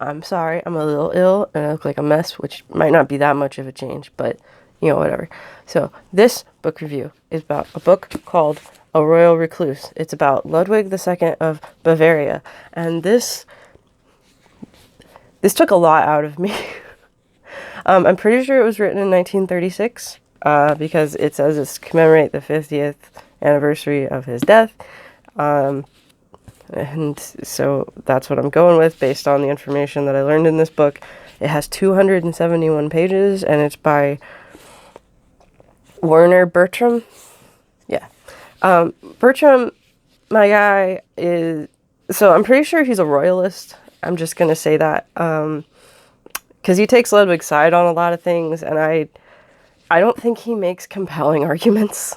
I'm sorry, I'm a little ill and I look like a mess, which might not be that much of a change, but whatever. So, this book review is about a book called A Royal Recluse. It's about Ludwig II of Bavaria, and this took a lot out of me. I'm pretty sure it was written in 1936, because it says it's to commemorate the 50th anniversary of his death. And so that's what I'm going with based on the information that I learned in this book. It has 271 pages, and it's by Werner Bertram. Yeah. Bertram, my guy, is... So I'm pretty sure he's a royalist. I'm just going to say that. Because he takes Ludwig's side on a lot of things, and I don't think he makes compelling arguments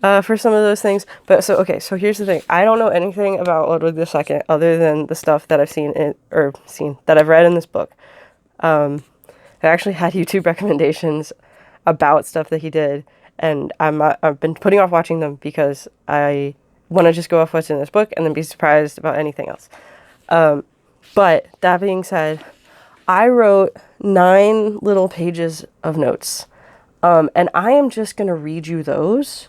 for some of those things. But so here's the thing. I don't know anything about Ludwig II other than the stuff that I've that I've read in this book. I actually had YouTube recommendations about stuff that he did, and I've been putting off watching them because I want to just go off what's in this book and then be surprised about anything else. But that being said, I wrote 9 little pages of notes. And I am just going to read you those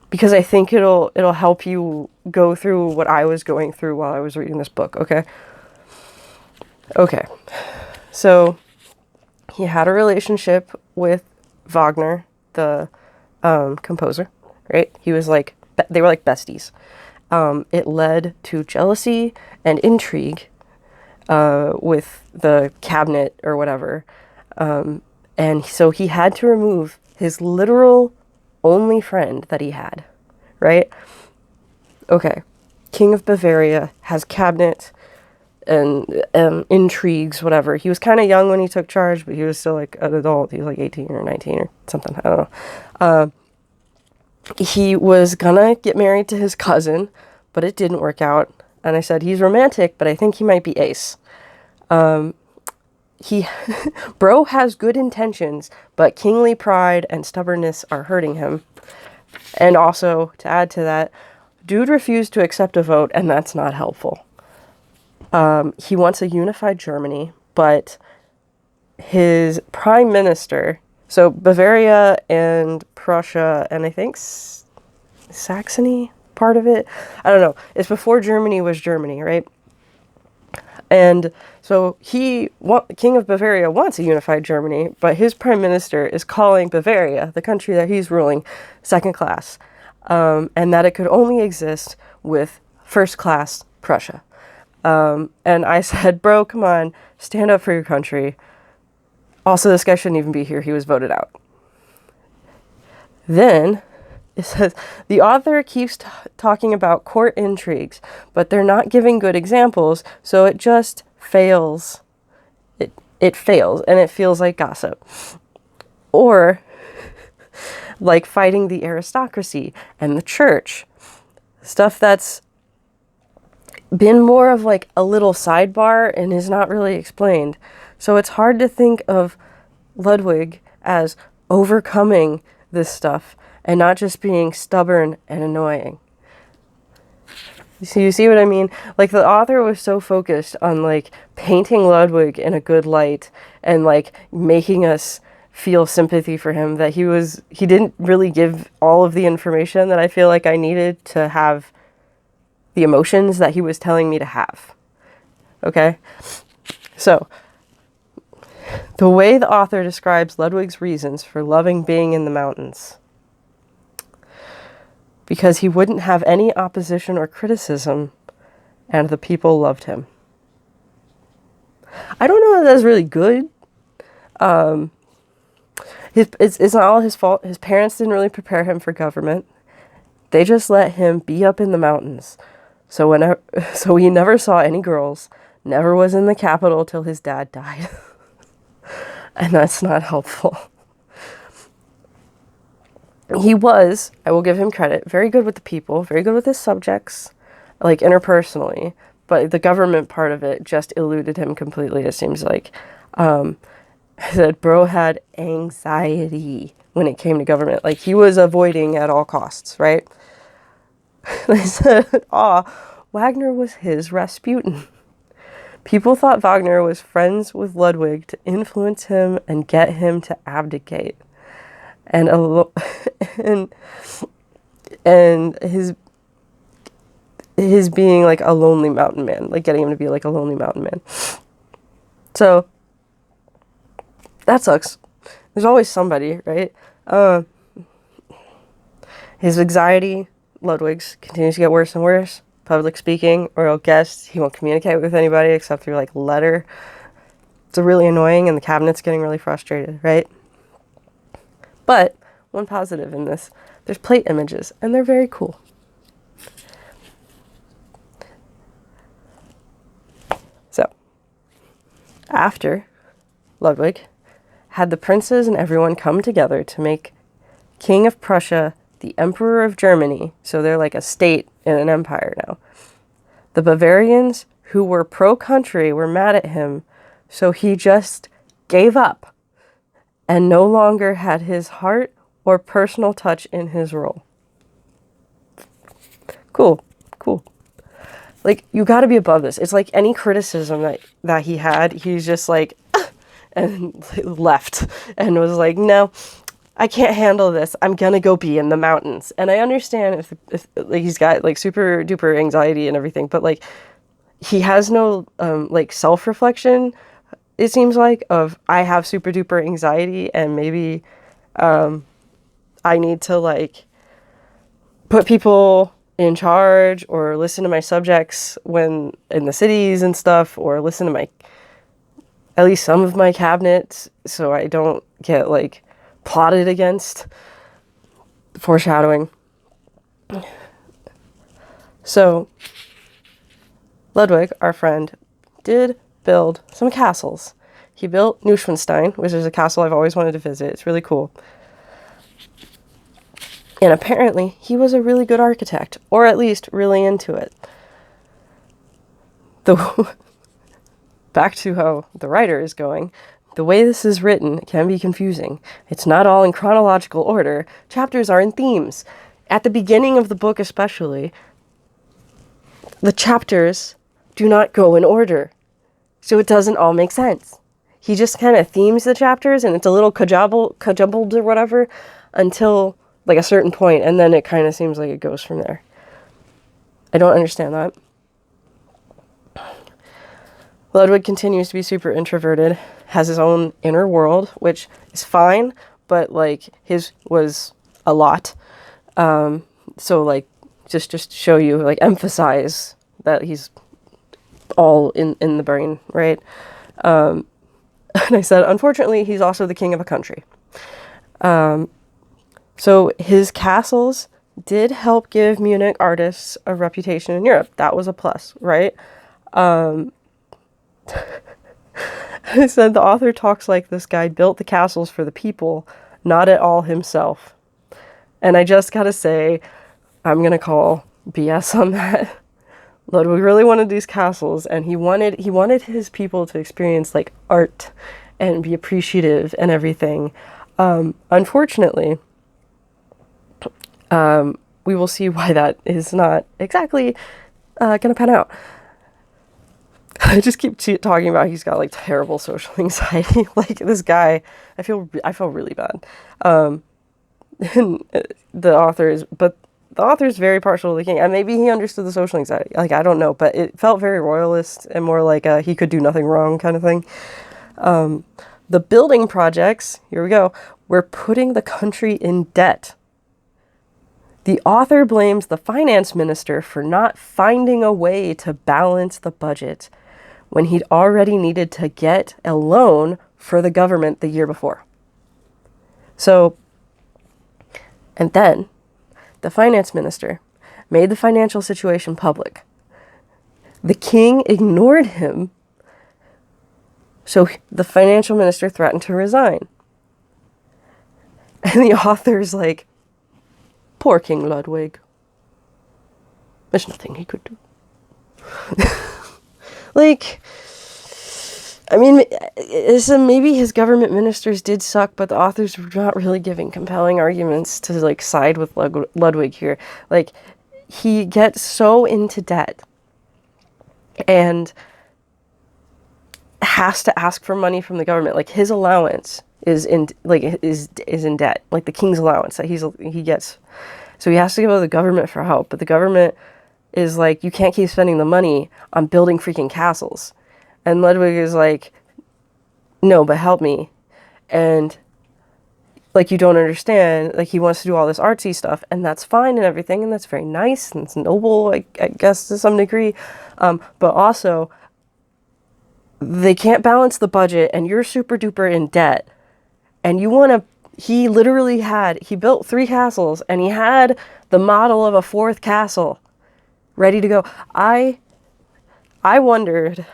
because I think it'll help you go through what I was going through while I was reading this book, okay? Okay. So, he had a relationship with Wagner, the composer, right? He was they were like besties. It led to jealousy and intrigue with the cabinet or whatever. And so he had to remove his literal only friend that he had, right? Okay. King of Bavaria has cabinet and intrigues, whatever. He was kind of young when he took charge, but he was still like an adult. He was like 18 or 19 or something. I don't know. He was gonna get married to his cousin, but it didn't work out. And I said, he's romantic, but I think he might be ace. Bro has good intentions, but kingly pride and stubbornness are hurting him. And also, to add to that, dude refused to accept a vote, and that's not helpful. He wants a unified Germany, but his prime minister, so Bavaria and Prussia, and I think Saxony, part of it, I don't know, it's before Germany was Germany, right? And so King of Bavaria wants a unified Germany, but his prime minister is calling Bavaria, the country that he's ruling, second class, and that it could only exist with first class Prussia. And I said, bro, come on, stand up for your country. Also, this guy shouldn't even be here. He was voted out. Then it says, the author keeps talking about court intrigues, but they're not giving good examples, so it just fails. It fails, and it feels like gossip. Or like fighting the aristocracy and the church. Stuff that's been more of like a little sidebar and is not really explained. So it's hard to think of Ludwig as overcoming this stuff and not just being stubborn and annoying. So you see what I mean? Like, the author was so focused on like painting Ludwig in a good light and like making us feel sympathy for him that he didn't really give all of the information that I feel like I needed to have the emotions that he was telling me to have. Okay? So, the way the author describes Ludwig's reasons for loving being in the mountains: because he wouldn't have any opposition or criticism, and the people loved him. I don't know if that's really good. It's not all his fault. His parents didn't really prepare him for government. They just let him be up in the mountains. So he never saw any girls, never was in the capital till his dad died. And that's not helpful. He was, I will give him credit, very good with the people, very good with his subjects, like interpersonally, but the government part of it just eluded him completely, it seems like. I said bro had anxiety when it came to government. Like, he was avoiding at all costs, right? They said, Wagner was his Rasputin. People thought Wagner was friends with Ludwig to influence him and get him to abdicate. And and his being like a lonely mountain man, like getting him to be like a lonely mountain man. So that sucks. There's always somebody, right? His anxiety, Ludwig's, continues to get worse and worse. Public speaking, royal guests, he won't communicate with anybody except through like letter. It's really annoying, and the cabinet's getting really frustrated, right? But one positive in this, there's plate images, and they're very cool. So, after Ludwig had the princes and everyone come together to make King of Prussia the Emperor of Germany, so they're like a state in an empire now. The Bavarians, who were pro-country, were mad at him, so he just gave up and no longer had his heart or personal touch in his role. Cool. Like, you gotta be above this. It's like any criticism that he had, he's just like, and left and was like, no, I can't handle this. I'm gonna go be in the mountains. And I understand if like he's got like super duper anxiety and everything, but like he has no like self-reflection, it seems like, of I have super duper anxiety and maybe I need to like put people in charge or listen to my subjects when in the cities and stuff, or listen to at least some of my cabinets so I don't get like plotted against. Foreshadowing. So Ludwig, our friend, did build some castles. He built Neuschwanstein, which is a castle I've always wanted to visit. It's really cool. And apparently he was a really good architect, or at least really into it. Back to how the writer is going, the way this is written can be confusing. It's not all in chronological order. Chapters are in themes. At the beginning of the book especially, the chapters do not go in order. So it doesn't all make sense. He just kind of themes the chapters, and it's a little kajumbled or whatever until like a certain point, and then it kind of seems like it goes from there. I don't understand that. Ludwig continues to be super introverted, has his own inner world, which is fine, but like his was a lot. So like just show you, like emphasize that he's all in the brain, right? And I said, unfortunately, he's also the king of a country. So his castles did help give Munich artists a reputation in Europe. That was a plus, right? I said the author talks like this guy built the castles for the people, not at all himself. And I just gotta say, I'm gonna call BS on that. Ludwig really wanted these castles, and he wanted his people to experience like art and be appreciative and everything. Unfortunately, we will see why that is not exactly gonna pan out. I just keep talking about he's got like terrible social anxiety. Like this guy, I feel really bad. And the author is very partial to the king, and maybe he understood the social anxiety. Like I don't know, but it felt very royalist and more like he could do nothing wrong kind of thing. The building projects, here we go, were putting the country in debt. The author blames the finance minister for not finding a way to balance the budget when he'd already needed to get a loan for the government the year before. So, and then the finance minister made the financial situation public. The king ignored him, so the financial minister threatened to resign. And the author's like, poor King Ludwig. There's nothing he could do. Like, I mean, maybe his government ministers did suck, but the authors were not really giving compelling arguments to, like, side with Ludwig here. Like, he gets so into debt, and has to ask for money from the government. Like, his allowance is in debt, like the king's allowance that he gets. So he has to go to the government for help, but the government is like, you can't keep spending the money on building freaking castles. And Ludwig is like, no, but help me. And like, you don't understand, like, he wants to do all this artsy stuff, and that's fine and everything, and that's very nice, and it's noble, I guess, to some degree. But also, they can't balance the budget, and you're super duper in debt, and you want to, he built 3 castles, and he had the model of a 4th castle ready to go. I wondered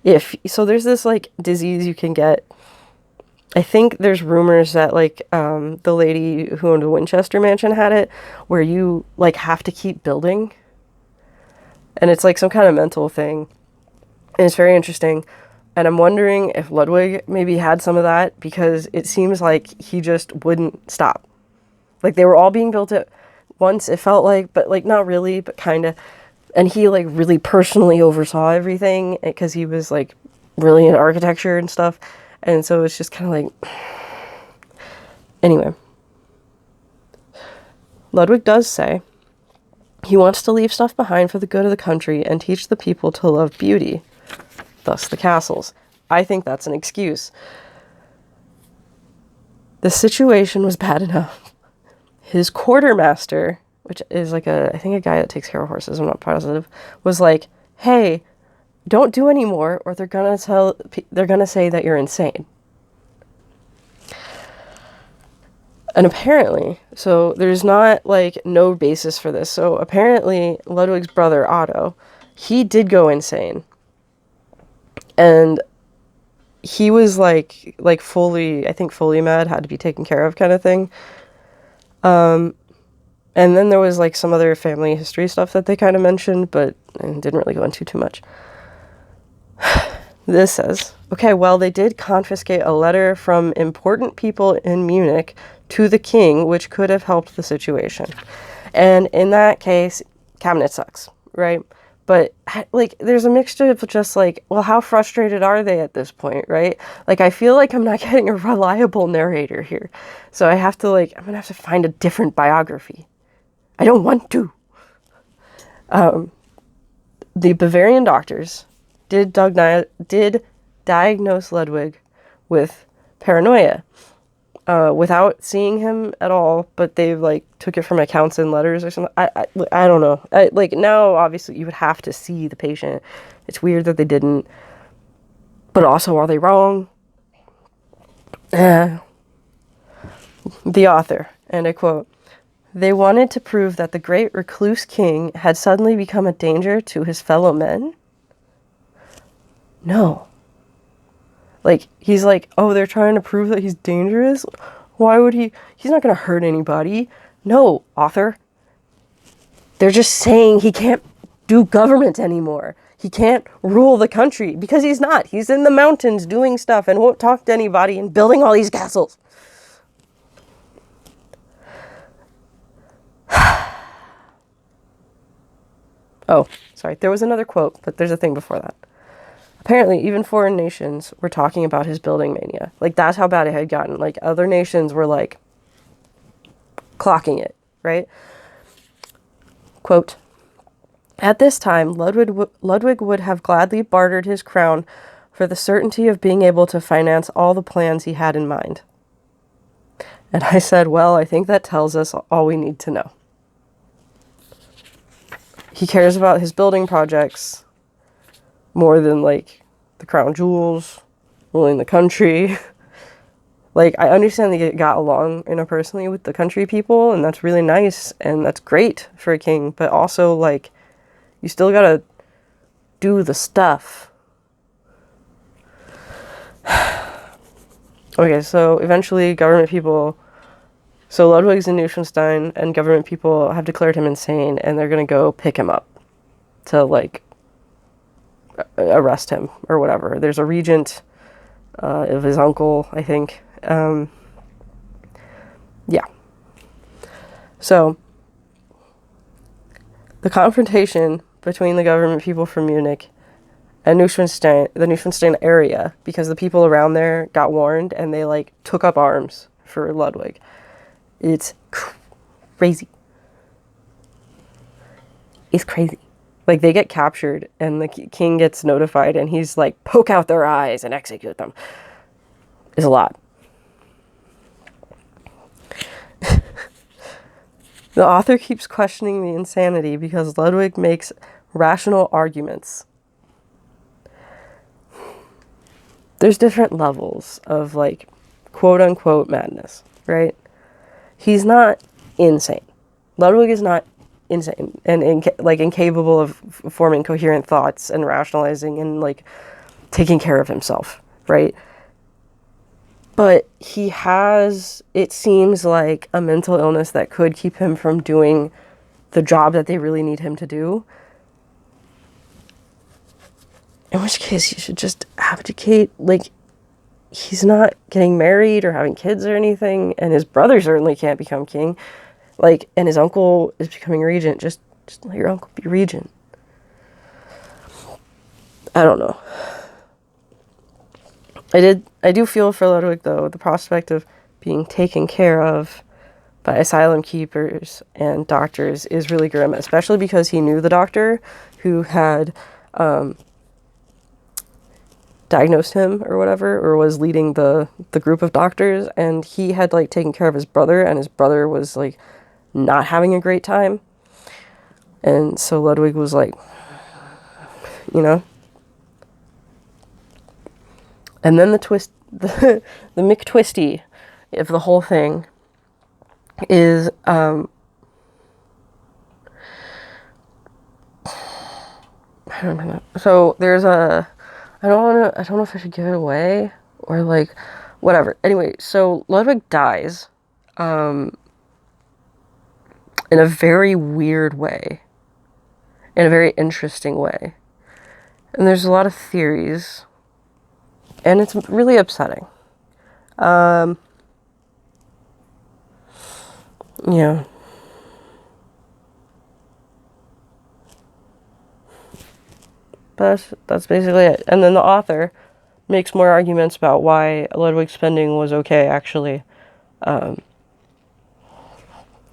if, so there's this, like, disease you can get. I think there's rumors that, like, the lady who owned the Winchester Mansion had it, where you, like, have to keep building. And it's, like, some kind of mental thing. And it's very interesting. And I'm wondering if Ludwig maybe had some of that, because it seems like he just wouldn't stop. Like, they were all being built at once, it felt like, but, like, not really, but kind of. And he, like, really personally oversaw everything, because he was, like, really into architecture and stuff. And so it's just kind of like, anyway. Ludwig does say he wants to leave stuff behind for the good of the country and teach the people to love beauty, thus the castles. I think that's an excuse. The situation was bad enough. His quartermaster, which is like I think a guy that takes care of horses, I'm not positive, was like, hey, don't do any more, or they're gonna say that you're insane. And apparently, so there's not, like, no basis for this. So apparently Ludwig's brother Otto, he did go insane, and he was like fully mad, had to be taken care of, kind of thing. And then there was, like, some other family history stuff that they kind of mentioned, but didn't really go into too much. This says, okay, well, they did confiscate a letter from important people in Munich to the king, which could have helped the situation. And in that case, cabinet sucks, right? But, like, there's a mixture of just, like, well, how frustrated are they at this point, right? Like, I feel like I'm not getting a reliable narrator here. So I have to, like, I'm going to have to find a different biography. I don't want to. The Bavarian doctors did diagnose Ludwig with paranoia without seeing him at all, but they, like, took it from accounts and letters or something. I don't know. Like, now, obviously, you would have to see the patient. It's weird that they didn't. But also, are they wrong? The author, and I quote, "They wanted to prove that the great recluse king had suddenly become a danger to his fellow men?" No. Like, he's like, oh, they're trying to prove that he's dangerous? Why would he? He's not going to hurt anybody. No, author. They're just saying he can't do government anymore. He can't rule the country, because he's not. He's in the mountains doing stuff and won't talk to anybody and building all these castles. Oh, sorry. There was another quote, but there's a thing before that. Apparently, even foreign nations were talking about his building mania. Like, that's how bad it had gotten. Like, other nations were, like, clocking it, right? Quote, "At this time, Ludwig would have gladly bartered his crown for the certainty of being able to finance all the plans he had in mind." And I said, well, I think that tells us all we need to know. He cares about his building projects more than, like, the crown jewels, ruling the country. Like, I understand they got along interpersonally with the country people, and that's really nice, and that's great for a king, but also, like, you still gotta do the stuff. Okay, so eventually government people... So Ludwig's in Neuschwanstein, and government people have declared him insane, and they're gonna go pick him up to, like, arrest him or whatever. There's a regent of his uncle, I think. Yeah. So the confrontation between the government people from Munich and the Neuschwanstein area, because the people around there got warned and they like took up arms for Ludwig. It's crazy. It's crazy. Like, they get captured and the king gets notified and he's like, poke out their eyes and execute them. It's a lot. The author keeps questioning the insanity because Ludwig makes rational arguments. There's different levels of, like, quote-unquote madness, right? He's not insane. Ludwig is not insane and incapable of forming coherent thoughts and rationalizing and, like, taking care of himself, right? But he has, it seems like, a mental illness that could keep him from doing the job that they really need him to do. In which case, you should just abdicate. Like, he's not getting married or having kids or anything, and his brother certainly can't become king. Like, and his uncle is becoming regent. Just let your uncle be regent. I don't know. I do feel for Ludwig, though. The prospect of being taken care of by asylum keepers and doctors is really grim, especially because he knew the doctor who had diagnosed him or whatever, or was leading the group of doctors, and he had, like, taken care of his brother, and his brother was, like, not having a great time. And so Ludwig was like, you know. And then the McTwisty of the whole thing is I don't know. So there's I don't know if I should give it away or, like, whatever. Anyway, so Ludwig dies in a very weird way, in a very interesting way. And there's a lot of theories, and it's really upsetting. Yeah. But that's basically it. And then the author makes more arguments about why Ludwig's spending was okay, actually.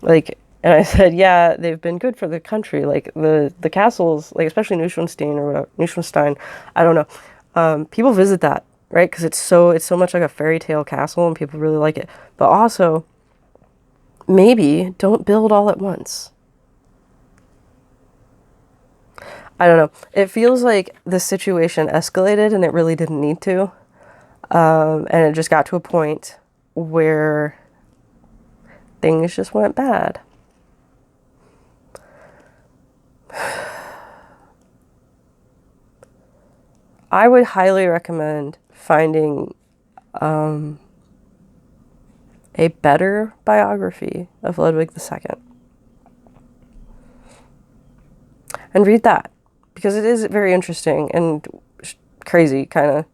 Like, and I said, yeah, they've been good for the country. Like, the castles, like, especially Neuschwanstein or whatever, Neuschwanstein, I don't know. People visit that, right? Because it's so much like a fairy tale castle and people really like it. But also, maybe don't build all at once. I don't know. It feels like the situation escalated and it really didn't need to. And it just got to a point where things just went bad. I would highly recommend finding a better biography of Ludwig II. And read that, because it is very interesting and crazy, kind of.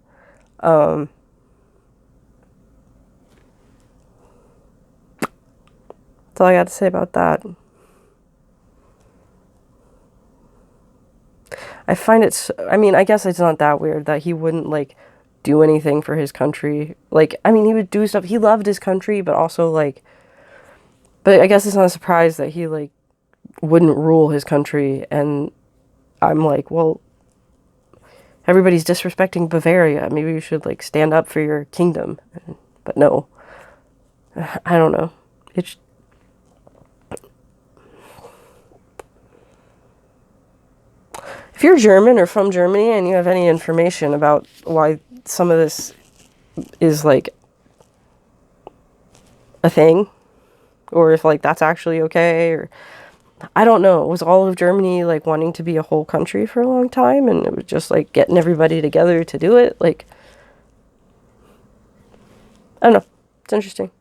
That's all I got to say about that. I find it, I mean, I guess it's not that weird that he wouldn't, like, do anything for his country. Like, I mean, he would do stuff. He loved his country, but also, like, but I guess it's not a surprise that he, like, wouldn't rule his country. And I'm like, well, everybody's disrespecting Bavaria. Maybe you should, like, stand up for your kingdom. But no. I don't know. It's... If you're German or from Germany and you have any information about why some of this is, like, a thing, or if, like, that's actually okay, or I don't know. Was all of Germany, like, wanting to be a whole country for a long time, and it was just, like, getting everybody together to do it? Like, I don't know. It's interesting.